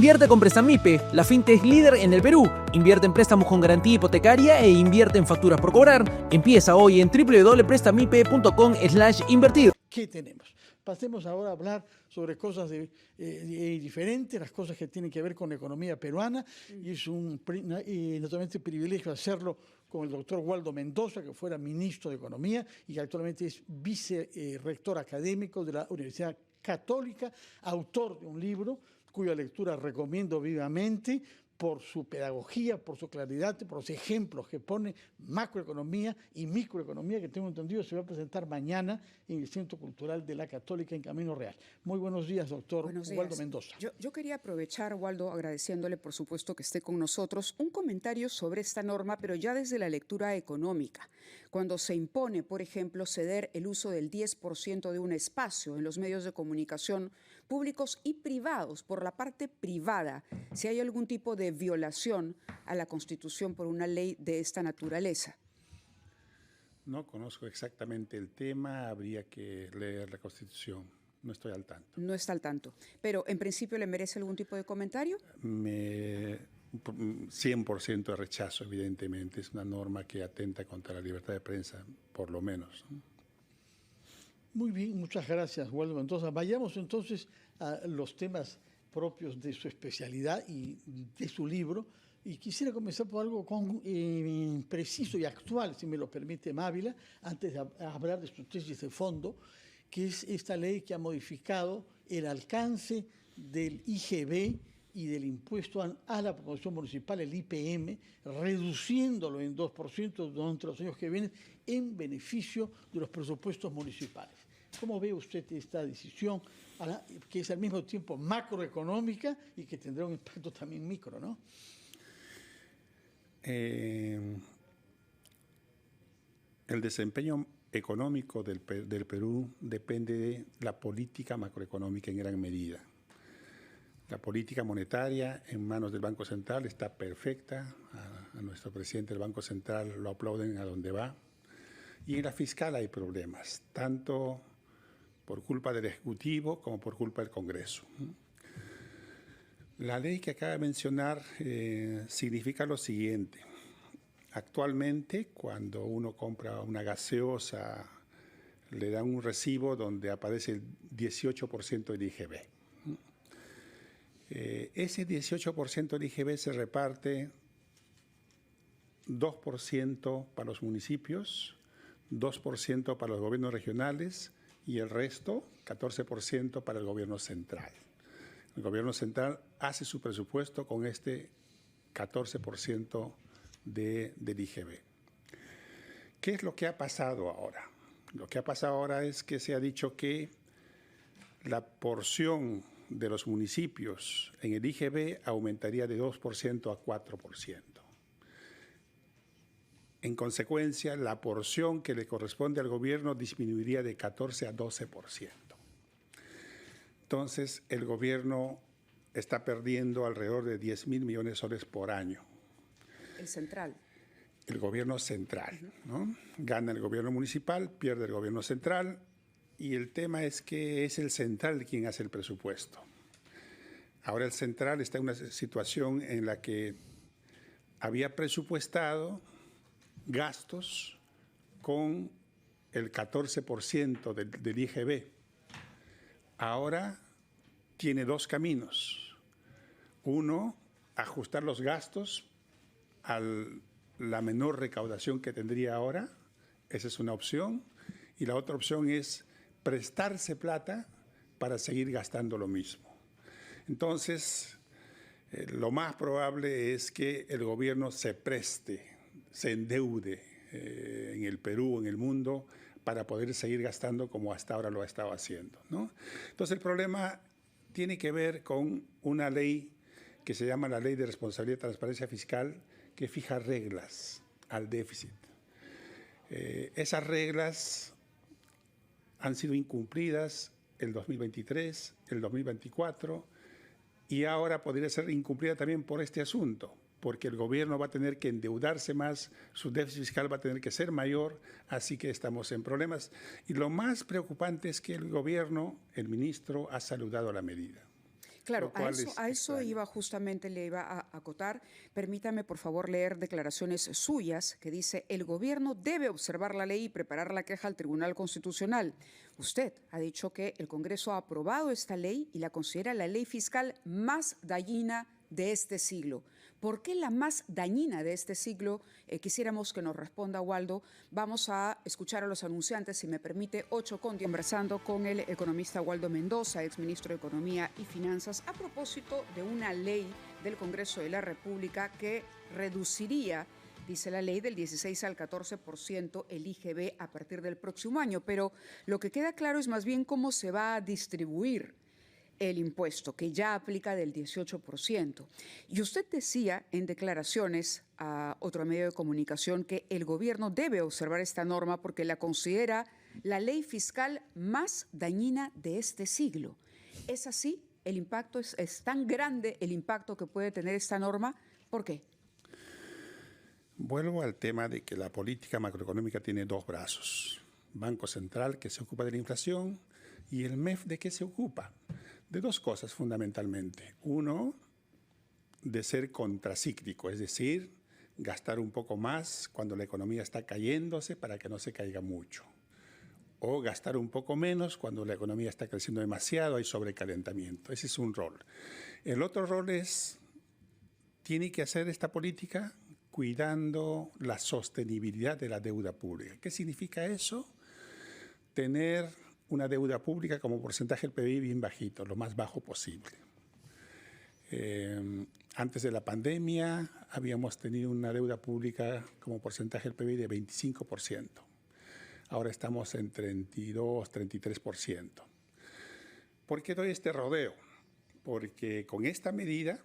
Invierte con Prestamipe, la fintech líder en el Perú. Invierte en préstamos con garantía hipotecaria e invierte en facturas por cobrar. Empieza hoy en www.prestamipe.com/invertir. ¿Qué tenemos? Pasemos ahora a hablar sobre cosas diferentes, las cosas que tienen que ver con la economía peruana, y es naturalmente un privilegio hacerlo con el doctor Waldo Mendoza, que fuera ministro de Economía y que actualmente es vicerrector académico de la Universidad Católica, autor de un libro cuya lectura recomiendo vivamente por su pedagogía, por su claridad, por los ejemplos que pone, macroeconomía y microeconomía, que tengo entendido se va a presentar mañana en el Centro Cultural de la Católica en Camino Real. Muy buenos días, doctor Waldo Mendoza. Yo quería aprovechar, Waldo, agradeciéndole, por supuesto, que esté con nosotros, un comentario sobre esta norma, pero ya desde la lectura económica. Cuando se impone, por ejemplo, ceder el uso del 10% de un espacio en los medios de comunicación públicos y privados por la parte privada, si hay algún tipo de violación a la Constitución por una ley de esta naturaleza. No conozco exactamente el tema, habría que leer la Constitución. No estoy al tanto. No está al tanto. Pero, ¿en principio le merece algún tipo de comentario? 100% de rechazo, evidentemente. Es una norma que atenta contra la libertad de prensa, por lo menos. Muy bien, muchas gracias, Waldo Mendoza. Vayamos entonces a los temas propios de su especialidad y de su libro. Y quisiera comenzar por algo preciso y actual, si me lo permite Mávila, antes de hablar de su tesis de fondo, que es esta ley que ha modificado el alcance del IGB y del impuesto a la promoción municipal, el IPM, reduciéndolo en 2% durante los años que vienen en beneficio de los presupuestos municipales. ¿Cómo ve usted esta decisión, que es al mismo tiempo macroeconómica y que tendrá un impacto también micro, ¿no? El desempeño económico del Perú depende de la política macroeconómica en gran medida. La política monetaria en manos del Banco Central está perfecta. A nuestro presidente del Banco Central lo aplauden a donde va. Y en la fiscal hay problemas, tanto por culpa del Ejecutivo como por culpa del Congreso. La ley que acaba de mencionar significa lo siguiente. Actualmente, cuando uno compra una gaseosa, le dan un recibo donde aparece el 18% del IGB. Ese 18% del IGB se reparte 2% para los municipios, 2% para los gobiernos regionales y el resto, 14%, para el gobierno central. El gobierno central hace su presupuesto con este 14% del IGB. ¿Qué es lo que ha pasado ahora? Lo que ha pasado ahora es que se ha dicho que la porción de los municipios en el IGB aumentaría de 2% a 4%. En consecuencia, la porción que le corresponde al gobierno disminuiría de 14 a 12%. Entonces, el gobierno está perdiendo alrededor de 10.000 millones de soles por año. El central. El gobierno central, ¿no? Gana el gobierno municipal, pierde el gobierno central, y el tema es que es el central quien hace el presupuesto. Ahora el central está en una situación en la que había presupuestado gastos con el 14% del IGB. Ahora tiene dos caminos. Uno, ajustar los gastos a la menor recaudación que tendría ahora. Esa es una opción. Y la otra opción es prestarse plata para seguir gastando lo mismo. Entonces, lo más probable es que el gobierno se preste, se endeude en el Perú, en el mundo, para poder seguir gastando como hasta ahora lo ha estado haciendo, ¿no? Entonces, el problema tiene que ver con una ley que se llama la Ley de Responsabilidad y Transparencia Fiscal, que fija reglas al déficit. Esas reglas han sido incumplidas el 2023, el 2024, y ahora podría ser incumplida también por este asunto, porque el gobierno va a tener que endeudarse más, su déficit fiscal va a tener que ser mayor, así que estamos en problemas. Y lo más preocupante es que el gobierno, el ministro, ha saludado la medida. Claro, a eso extraño. iba justamente, le iba a acotar. Permítame, por favor, leer declaraciones suyas que dice: el gobierno debe observar la ley y preparar la queja al Tribunal Constitucional. Usted ha dicho que el Congreso ha aprobado esta ley y la considera la ley fiscal más dañina de este siglo. ¿Por qué la más dañina de este siglo? Quisiéramos que nos responda Waldo. Vamos a escuchar a los anunciantes, si me permite, 8 conversando con el economista Waldo Mendoza, exministro de Economía y Finanzas, a propósito de una ley del Congreso de la República que reduciría, dice la ley, del 16 al 14% el IGB a partir del próximo año. Pero lo que queda claro es más bien cómo se va a distribuir el impuesto, que ya aplica del 18%. Y usted decía en declaraciones a otro medio de comunicación que el gobierno debe observar esta norma porque la considera la ley fiscal más dañina de este siglo. ¿Es así? ¿El impacto es tan grande el impacto que puede tener esta norma? ¿Por qué? Vuelvo al tema de que la política macroeconómica tiene 2 brazos. Banco Central, que se ocupa de la inflación, y el MEF, ¿de qué se ocupa? De 2 cosas fundamentalmente. Uno, de ser contracíclico, es decir, gastar un poco más cuando la economía está cayéndose para que no se caiga mucho. O gastar un poco menos cuando la economía está creciendo demasiado, hay sobrecalentamiento. Ese es un rol. El otro rol es, tiene que hacer esta política cuidando la sostenibilidad de la deuda pública. ¿Qué significa eso? Tener una deuda pública como porcentaje del PIB bien bajito, lo más bajo posible. Antes de la pandemia habíamos tenido una deuda pública como porcentaje del PIB de 25%. Ahora estamos en 32, 33%. ¿Por qué doy este rodeo? Porque con esta medida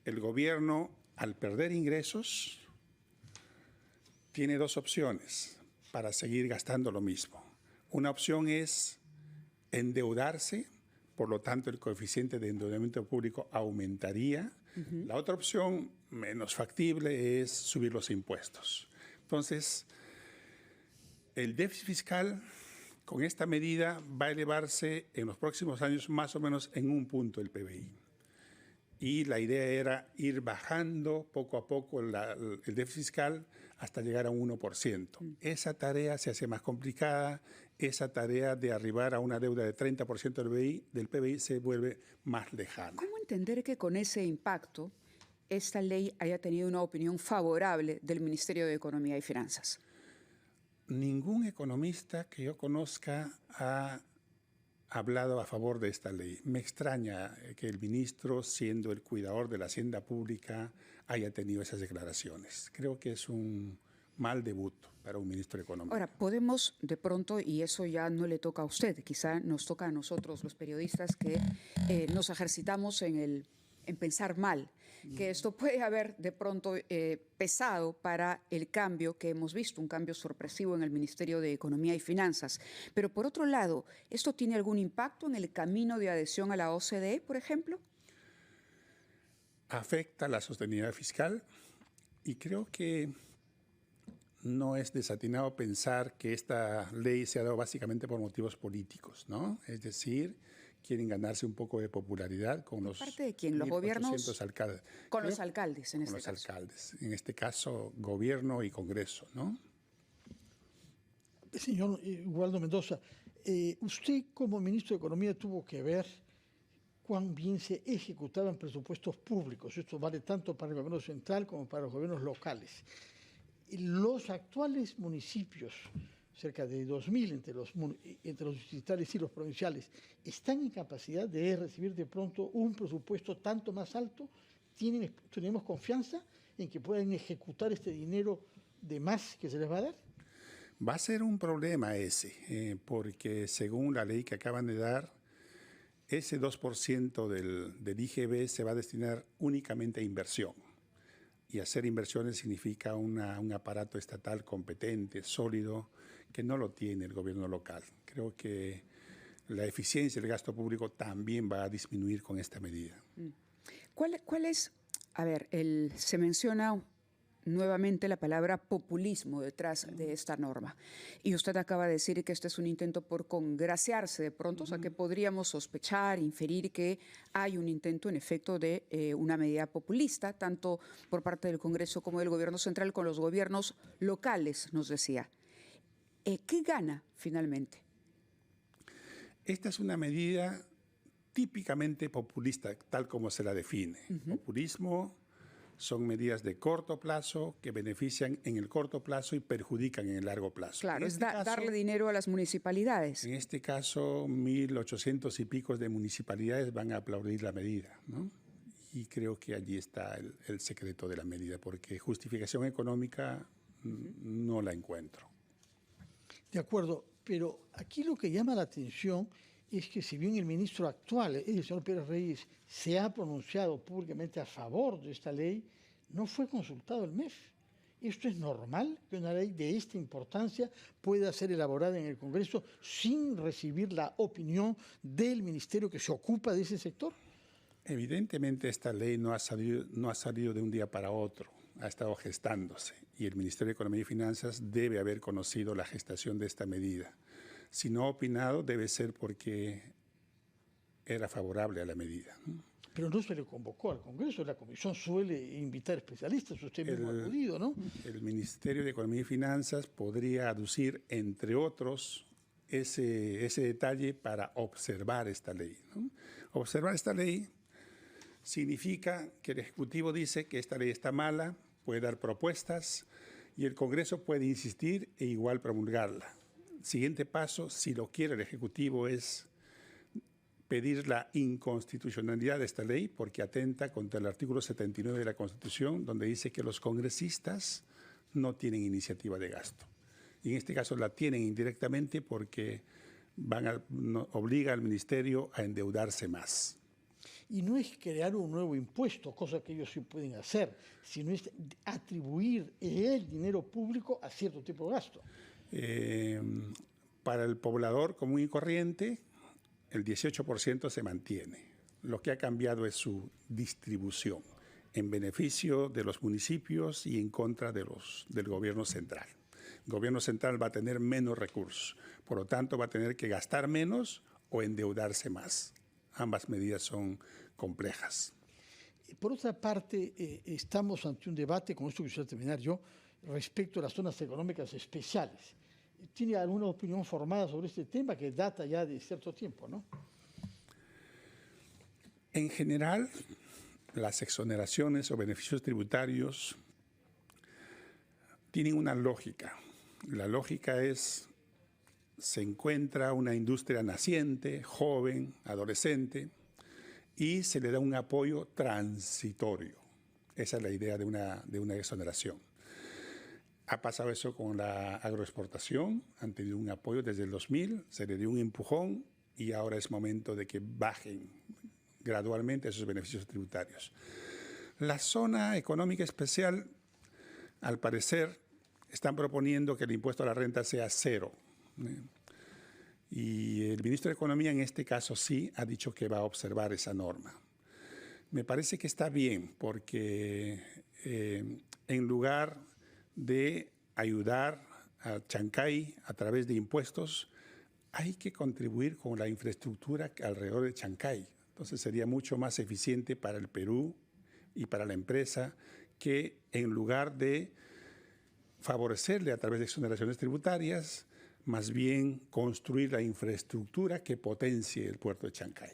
el gobierno, al perder ingresos, tiene 2 opciones para seguir gastando lo mismo. Una opción es endeudarse, por lo tanto el coeficiente de endeudamiento público aumentaría. La otra opción, menos factible, es subir los impuestos. Entonces, el déficit fiscal con esta medida va a elevarse en los próximos años más o menos en 1 punto del PBI. Y la idea era ir bajando poco a poco el déficit fiscal hasta llegar a un 1%. Esa tarea se hace más complicada, esa tarea de arribar a una deuda de 30% del PBI se vuelve más lejana. ¿Cómo entender que con ese impacto esta ley haya tenido una opinión favorable del Ministerio de Economía y Finanzas? Ningún economista que yo conozca ha hablado a favor de esta ley. Me extraña que el ministro, siendo el cuidador de la hacienda pública, haya tenido esas declaraciones. Creo que es un mal debut para un ministro de Economía. Ahora, podemos de pronto, y eso ya no le toca a usted, quizá nos toca a nosotros los periodistas que nos ejercitamos en pensar mal, que esto puede haber de pronto pesado para el cambio que hemos visto, un cambio sorpresivo en el Ministerio de Economía y Finanzas. Pero por otro lado, ¿esto tiene algún impacto en el camino de adhesión a la OCDE, por ejemplo? Afecta la sostenibilidad fiscal y creo que no es desatinado pensar que esta ley se ha dado básicamente por motivos políticos, ¿no? Es decir, quieren ganarse un poco de popularidad con los... ¿Parte de quién? ¿Los gobiernos? Alcaldes. Con los alcaldes, en este caso. Con los alcaldes. En este caso, gobierno y Congreso, ¿no? Señor Waldo Mendoza, usted como ministro de Economía tuvo que ver cuán bien se ejecutaban presupuestos públicos. Esto vale tanto para el gobierno central como para los gobiernos locales. Los actuales municipios, cerca de 2.000 entre los distritales y los provinciales, ¿están en capacidad de recibir de pronto un presupuesto tanto más alto? ¿Tenemos confianza en que puedan ejecutar este dinero de más que se les va a dar? Va a ser un problema ese, porque según la ley que acaban de dar, ese 2% del IGB se va a destinar únicamente a inversión. Y hacer inversiones significa un aparato estatal competente, sólido, que no lo tiene el gobierno local. Creo que la eficiencia del gasto público también va a disminuir con esta medida. ¿Cuál es? A ver, se menciona nuevamente la palabra populismo detrás de esta norma. Y usted acaba de decir que este es un intento por congraciarse de pronto, o sea que podríamos sospechar, inferir que hay un intento en efecto de una medida populista, tanto por parte del Congreso como del Gobierno central con los gobiernos locales, nos decía. ¿Qué gana finalmente? Esta es una medida típicamente populista, tal como se la define. Populismo son medidas de corto plazo que benefician en el corto plazo y perjudican en el largo plazo. Claro, es darle dinero a las municipalidades. En este caso, 1.800 y pico de municipalidades van a aplaudir la medida, ¿no? Y creo que allí está el secreto de la medida, porque justificación económica no la encuentro. De acuerdo, pero aquí lo que llama la atención es que si bien el ministro actual, el señor Pérez Reyes, se ha pronunciado públicamente a favor de esta ley, no fue consultado el MEF. ¿Esto es normal que una ley de esta importancia pueda ser elaborada en el Congreso sin recibir la opinión del ministerio que se ocupa de ese sector? Evidentemente esta ley no ha salido de un día para otro, ha estado gestándose y el Ministerio de Economía y Finanzas debe haber conocido la gestación de esta medida. Si no ha opinado, debe ser porque era favorable a la medida. Pero no se le convocó al Congreso, la Comisión suele invitar especialistas, usted mismo ha acudido, ¿no? El Ministerio de Economía y Finanzas podría aducir, entre otros, ese detalle para observar esta ley, ¿no? Observar esta ley significa que el Ejecutivo dice que esta ley está mala, puede dar propuestas y el Congreso puede insistir e igual promulgarla. Siguiente paso, si lo quiere el Ejecutivo, es pedir la inconstitucionalidad de esta ley porque atenta contra el artículo 79 de la Constitución, donde dice que los congresistas no tienen iniciativa de gasto. Y en este caso la tienen indirectamente porque obliga al Ministerio a endeudarse más. Y no es crear un nuevo impuesto, cosa que ellos sí pueden hacer, sino es atribuir el dinero público a cierto tipo de gasto. Para el poblador común y corriente, el 18% se mantiene. Lo que ha cambiado es su distribución en beneficio de los municipios y en contra del gobierno central. El gobierno central va a tener menos recursos, por lo tanto va a tener que gastar menos o endeudarse más. Ambas medidas son complejas. Por otra parte, estamos ante un debate, con esto quisiera terminar yo, respecto a las zonas económicas especiales. ¿Tiene alguna opinión formada sobre este tema que data ya de cierto tiempo, no? En general, las exoneraciones o beneficios tributarios tienen una lógica. La lógica es, se encuentra una industria naciente, joven, adolescente, y se le da un apoyo transitorio. Esa es la idea de una exoneración. Ha pasado eso con la agroexportación, han tenido un apoyo desde el 2000, se le dio un empujón y ahora es momento de que bajen gradualmente esos beneficios tributarios. La zona económica especial, al parecer, están proponiendo que el impuesto a la renta sea cero. Y el ministro de Economía en este caso sí ha dicho que va a observar esa norma. Me parece que está bien porque en lugar de ayudar a Chancay a través de impuestos, hay que contribuir con la infraestructura alrededor de Chancay. Entonces sería mucho más eficiente para el Perú y para la empresa que en lugar de favorecerle a través de exoneraciones tributarias, más bien construir la infraestructura que potencie el puerto de Chancay.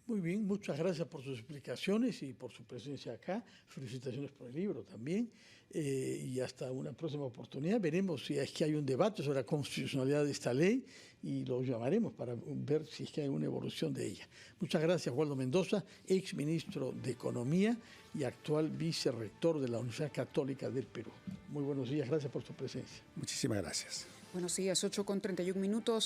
Muy bien, muchas gracias por sus explicaciones y por su presencia acá. Felicitaciones por el libro también. Y hasta una próxima oportunidad. Veremos si es que hay un debate sobre la constitucionalidad de esta ley y lo llamaremos para ver si es que hay una evolución de ella. Muchas gracias, Waldo Mendoza, ex ministro de Economía y actual vicerrector de la Universidad Católica del Perú. Muy buenos días, gracias por su presencia. Muchísimas gracias. Buenos días, 8:31 minutos.